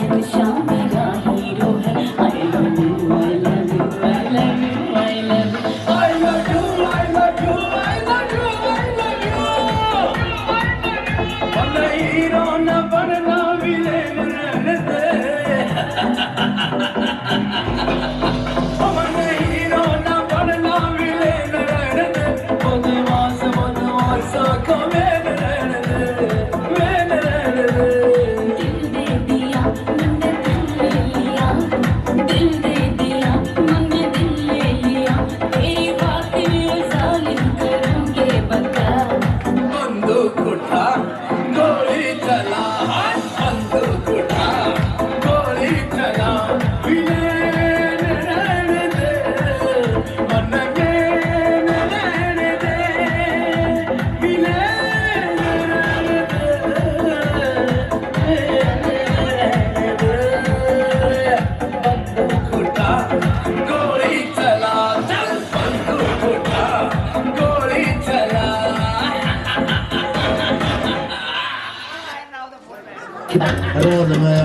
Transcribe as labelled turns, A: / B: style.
A: शहंशाह मेरा हीरो है I love you I love you I love you I love you I love you I love you I love you I love you
B: मन hero न बनना villain रहने दे मन hero न बनना villain रहने दे बदमाश को मेन रहने दे मेन रहने दे
A: दिल दे दिया मैंने दिल ले लिया दिल दे दिया मैंने दिल ले लिया तेरी बात में जालिम करूंगे बता
B: बंदूक उठा गोली चला बंदूक उठा गोली चला विलेन रहने दे मन मेन रहने दे विलेन रहने दे बंदूक उठा गोली चला चल बंदूक उठा गोली चला
C: रोज में